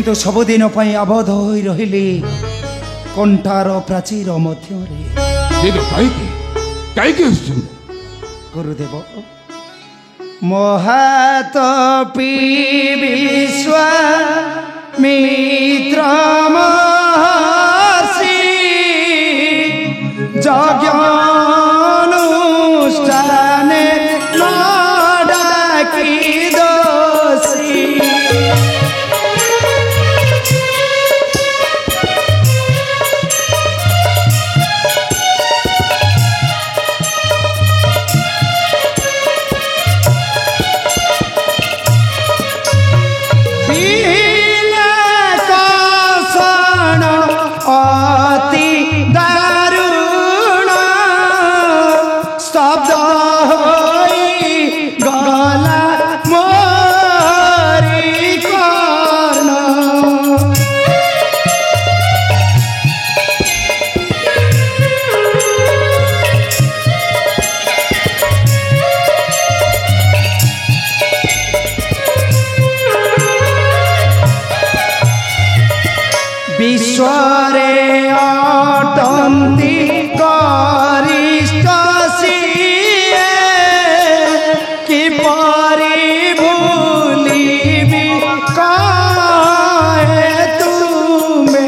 किंतु सबुदिन आबद्ध हो रही कंठार प्राचीर मध्य गुरुदेव मोहात पी विश्वामित्र महर्षि यज्ञानुष्ठाने न डाकी दोषी विश्वरे अटन्ति गरिष्ठ सिए किपरि भूलिबि कहे तुमे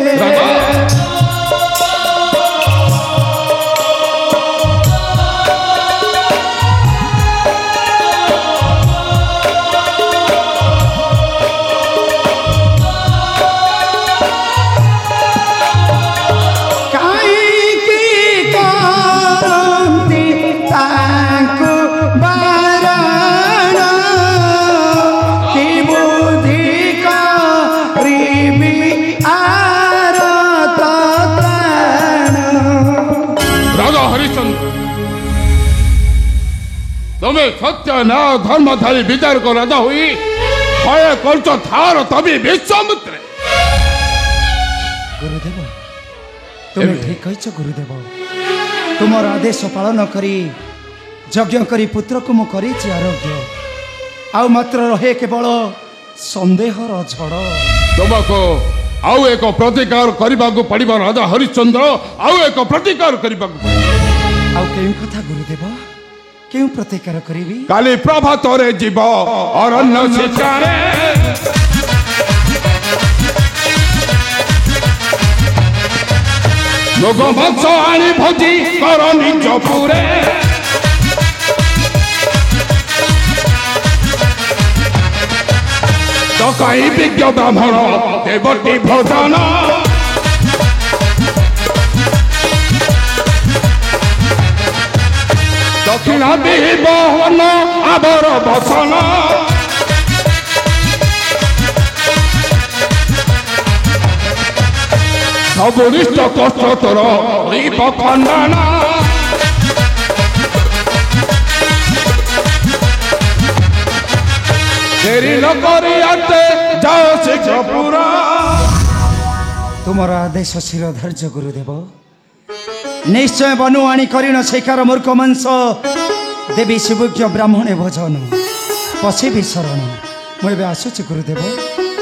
तुम्हें सत्य न्याय धर्मधारी विचार को राजा हुई भय करछ थार तभी विश्वामित्र गुरुदेव तुम्हें ठीक कह गुरुदेव तुमर आदेश पालन करी यज्ञ करी पुत्र को मु करी आरोग्य आउ मात्र रहे केवल संदेहर झड़ तुमको आउ एक प्रतिकार करने को पड़िबा राजा हरिश्चंद्र आउ एक प्रतिकार करने को आउ केउ कथा गुरुदेव क्यों प्रतिकार करी काली प्रभात रे जीव अरण्य शिकारे लोग भक्ष आनी भोजी कर निज पुरे तो कहीं विज्ञ ब्राह्मण देवती भोजन दक्षिणा विबहन आबर बसन सबुनिष्ठ कष्ट तोर खंडन देरी न करी आते जाओ शीघ्र पूरा तुमर आदेश शिर धैर्य गुरुदेव निश्चय बनुआणी करीन शिकार मूर्ख मंस देवी शिवज्ञ ब्राह्मणे भोजन पछे भी शरण मुझे आसुची गुरुदेव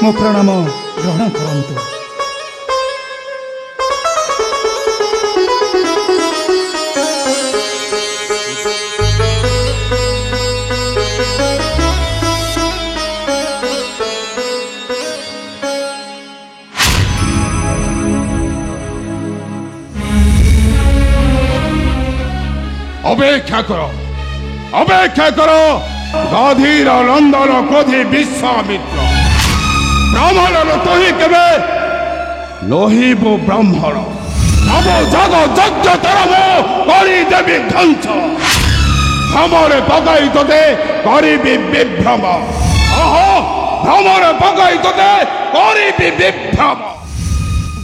मो प्रणाम ग्रहण करंतु अपेक्षा करो गाधीर नंदन क्रोधी विश्वामित्र ब्राह्मण तुही केवे लोहिबो ब्राह्मण नव जग यज्ञ तरम करी देवी ध्वंस भ्रमरे पकाई तोते करिबि विभ्रम ओहो भ्रमरे पकाई तोते करिबि विभ्रम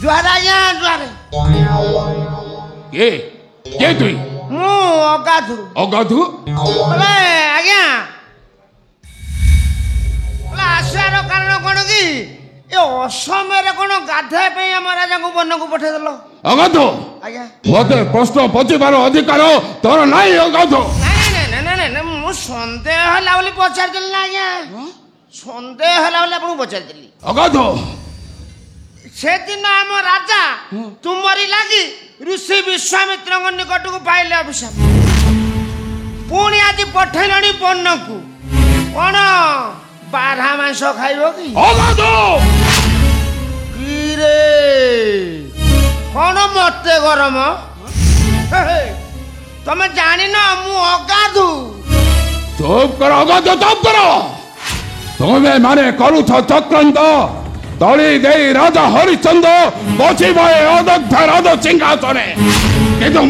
द्वारा यहाँ द्वारे के तुई अगाधु आज्ञा आसार कारण कौन कि असमय कौन गाधे आम राजा को वन को पठेदेल अगाधु आज्ञा मत प्रश्न पचार अधिकार तोर नाई अगाधु मु सन्देह है पचार आज्ञा सन्देह है आपको पचार अगाधु সেদিন ଆମ ରାଜା ତୁମରି ଲାଗି ଋଷି ବିଶ୍ୱାମିତ୍ରଙ୍କ ନିକଟକୁ ପାଇଲେ ଅଭିଶାପ। ପୁଣି ଆଜି ପଠେଇଲଣି ବନକୁ, କଣ ବାରହା ମାଂସ ଖାଇବ କି? କିରେ କଣ ମତେ ଗରମ? ତମେ ଜାଣିନ ମୁଁ ଅଗାଧୁ। ଚୁପ୍ କର ଅଗାଧୁ, ଚୁପ୍ କର। ତୁମେ ମାନେ କରୁଛ ଚକ୍ରାନ୍ତ। ତଳି ଦେଇ ରାଜା ହରିଶ୍ଚନ୍ଦ୍ର ବସିବ ଏ ଅଦଗ୍ଧ ରାଜ ସିଂହାସନେ। କିନ୍ତୁ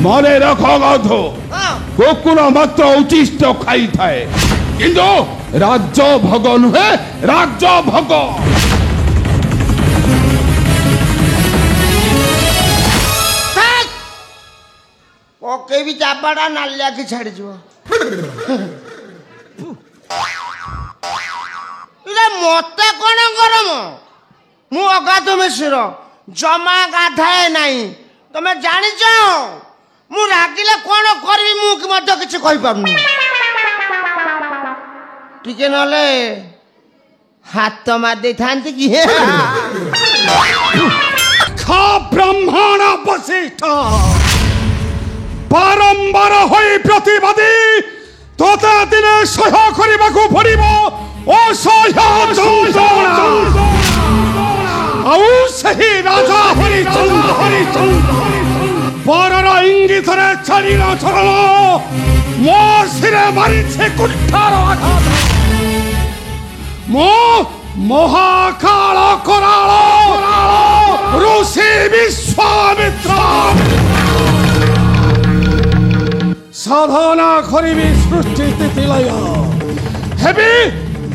ମନେ ରଖ ଅଗାଧୁ, କୁକୁର ମାତ୍ର ଉଚ୍ଚିଷ୍ଟ ଖାଇଥାଏ, କିନ୍ତୁ ରାଜ ଭୋଗ ନୁହେଁ, ରାଜ ଭୋଗ। ପକେଇବି ଚାପାଟା ନାଲି ଆଖି ଛାଡ଼ିଯିବ। ମତେ କଣ ଗରମ? ମୁଁ ଅଗାଧୁ ମିଶ୍ର, ଜମା ଗାଧାଏ ନାହିଁ। ତମେ ଜାଣିଛ ମୁଁ ରାଗିଲେ କଣ କରିବି ମୁଁ ମଧ୍ୟ କିଛି କହିପାରୁନି। ଟିକେ ନହେଲେ ହାତ ମାରି ଦେଇଥାନ୍ତି କି? ବ୍ରାହ୍ମଣ ବଶିଷ୍ଠ ବାରମ୍ବାର ହୋଇ ପ୍ରତିବାଦୀ, ତୋତେ ଦିନେ ସହ୍ୟ କରିବାକୁ ପଡ଼ିବ ଆଉ ସେହି ରାଜା ହରିଚନ୍ଦ୍ର ବରର ଇଙ୍ଗିତରେ ଚାଲିଲ ଚରଣ ମୋ ଶିରେ ମାରିছে କୁଠାର ଆଘାତ। ମୋ ମହାକାଳ କରାଳ ଋଷି ବିଶ୍ୱାମିତ୍ର ସାଧନା କରିବି ସୃଷ୍ଟି ସ୍ଥିତି ଲୟ, ହେବି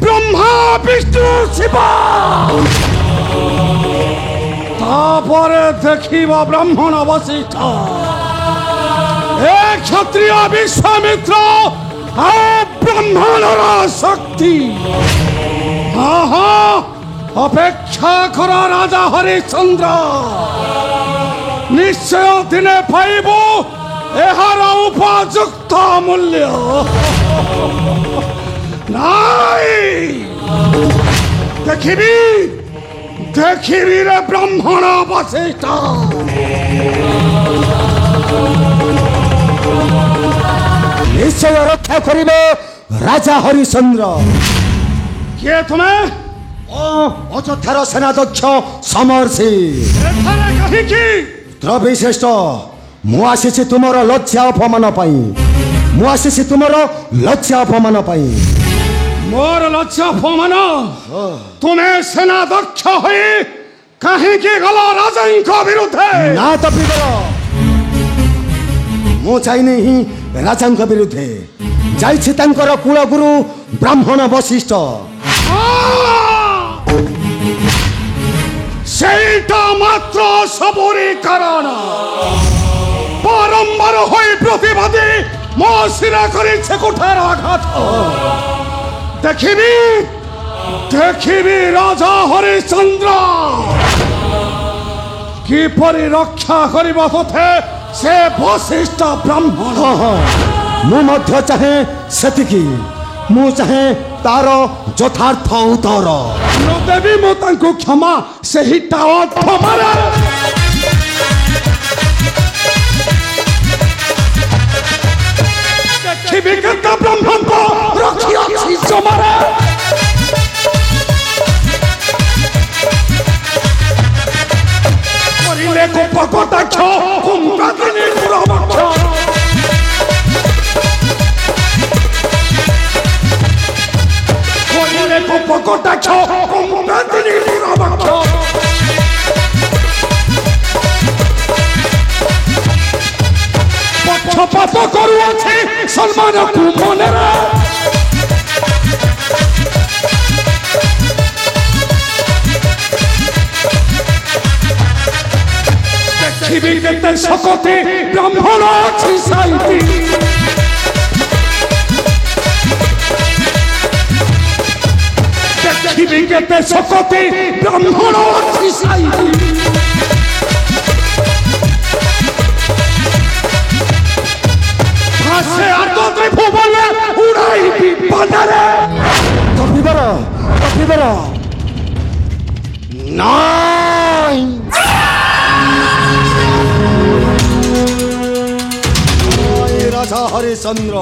ବ୍ରହ୍ମା ବିଷ୍ଣୁ ଶିବ। ତାପରେ ଦେଖିବ ବ୍ରାହ୍ମଣ ବଶିଷ୍ଠ ଏ କ୍ଷତ୍ରିୟ ବିଶ୍ୱାମିତ୍ର ଆଉ ବ୍ରାହ୍ମଣର ଶକ୍ତି। ଅପେକ୍ଷା କର ରାଜା ହରିଶ୍ଚନ୍ଦ୍ର, ନିଶ୍ଚୟ ଦିନେ ପାଇବୁ ଏହାର ଉପଯୁକ୍ତ ମୂଲ୍ୟ। ନାଇଁ ଦେଖିବି ରେ ବ୍ରାହ୍ମଣ ବଶିଷ୍ଠ। ନିଶ୍ଚୟ ରକ୍ଷା କରିବେ ରାଜା ହରିଶ୍ଚନ୍ଦ୍ର। କିଏ ତୁମେ? ଅଯୋଧ୍ୟାର ସେନାଧ୍ୟକ୍ଷ ସମରସି। କାହିଁକି? ତ୍ରବିଶ୍ରେଷ୍ଠ, ମୁଁ ଆସିଛି ତୁମର ଲଜ୍ଜା ଅପମାନ ପାଇଁ। ମୁଁ ଆସିଛି ତୁମର ଲଜ୍ଜା ଅପମାନ ପାଇଁ। ମୋର ଲଜ୍ଜା ଅପମାନ? ତୁମେ ସେନାଧ୍ୟକ୍ଷ ହୋଇ କାହିଁକି ଗଲ ରାଜାଙ୍କ ବିରୁଦ୍ଧେ? ନା ତପିବର, ମୁଁ ଯାଇନି ହିଁ ରାଜାଙ୍କ ବିରୁଦ୍ଧେ, ଯାଇଛି ତାଙ୍କର କୁଳଗୁରୁ ବ୍ରାହ୍ମଣ ବଶିଷ୍ଠ। ସେଇଟା ମାତ୍ର ସବୁରି କାରଣ। ବାରମ୍ବାର ହୋଇ ପ୍ରତିବାଦୀ ମୋ ଶିରା କରିছে କୁଠାର ଆଘାତ। ଦେଖିବି ରାଜା ହରିଶ୍ଚନ୍ଦ୍ର କିପରି ରକ୍ଷା କରିବ ତୋତେ ସେ ବଶିଷ୍ଠ ବ୍ରାହ୍ମଣ। ମୁଁ ମଧ୍ୟ ଚାହେଁ ସେତିକି। ମୁଁ ଚାହେଁ ତାର ଯଥାର୍ଥ ଉତ୍ତର। ଦେବି ମୁଁ ତାଙ୍କୁ କ୍ଷମା ସେହିଟା ଅଧମାରେ। ଦେଖିବି କେତେ ବ୍ରହ୍ମଙ୍କ ରଖି ଅଛି ଜମାରେ। କରିଲେ କୋପ କଟାକ୍ଷ କୁମ୍ଭାଦିନୀ କୁଳବକ୍ଷ। କରିଲେ କୋପ କଟାକ୍ଷ କୁମ୍ଭାଦିନୀ କୁଳବକ୍ଷ। ପକ୍ଷପାତ କରୁଅଛି ସମ୍ମାନକୁ ମନେରେ। ଦେଖିବି କେତେ ଶକତି ବ୍ରାହ୍ମଣ ଅଛି ସାଇତି। ଦେଖିବି କେତେ ଶକତି ବ୍ରାହ୍ମଣ ଅଛି ସାଇତି। ভাসে আতন্ত্রে ভুবনে উড়াইবি বানারে। তপিবর না রাজা হরিচন্দ্র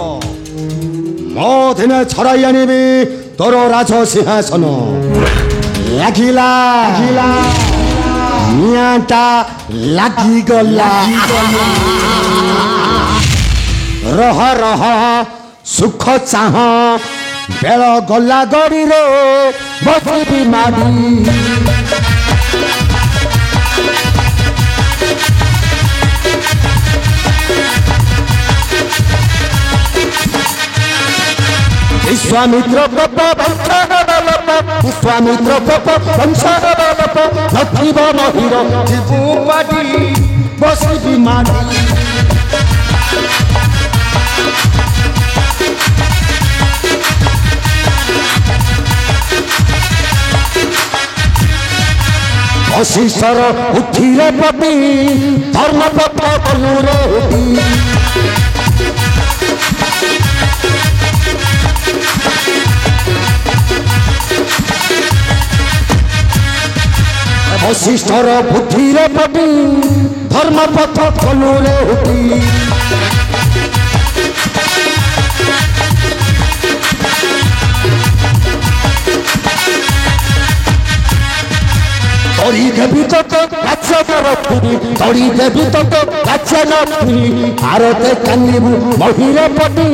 ମୋ ଦିନେ ଛଡ଼ାଇ ଆଣିବି ତୋର ରାଜ ସିଂହାସନ ଲାଗିଲା ନିଆଁଟା ଲାଗିଗଲା ରହ ରହ ସୁଖ ଚାହଁ ବେଳ ଗଲା ଗଡ଼ିରେ ବସିବି ମାଡ଼ି विश्वामित्र विश्वामित्र नथिब महीर जीवु पाटी बसिबी माटी वशिष्ठर उठिले पति धर्मपथ बलुरे वशिष्ठर बुद्धिरे पटी धर्मपथ फलुरे हुटी तोरी देवी तो राज्य रखी तोरी देवी तो राज्य नखी भारते कानिबू महीरे पटी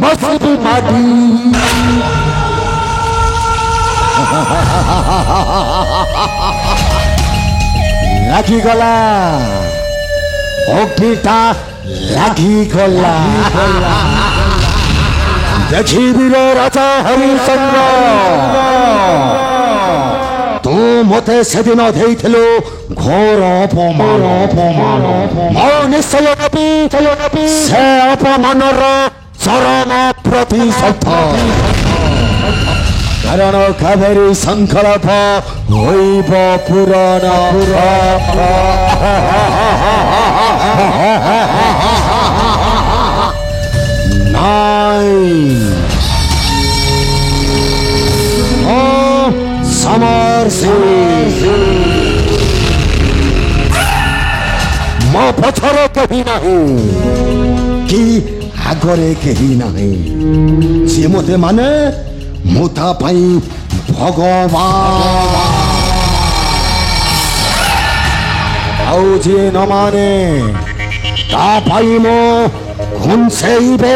बसिबी माटी লাগিগলা অগ্নিটা লাগিগলা দেখিবির রাজা হরিচন্দ্র তু মতে সেদিন ଦେଇଥିଲୁ ঘোর অপমান ମୋ ନିଶ୍ଚୟ ନେବି ସେ ଅପମାନର ଚରମ ପ୍ରତିଶୋଧ କାରଣ କାବେରୀ ସଂକଳ୍ପ ହୋଇବ ପୂରଣ ନାଇଁ ସମର ମୋ ପଛରେ କେହି ନାହିଁ କି ଆଗରେ କେହି ନାହିଁ ସିଏ ମୋତେ ମାନେ ମୁଁ ତା ପାଇଁ ଭଗବାନ ଆଉ ଯିଏ ନ ମାନେ ତା ପାଇଁ ମୁଁ ଘୁଞ୍ଚେଇବେ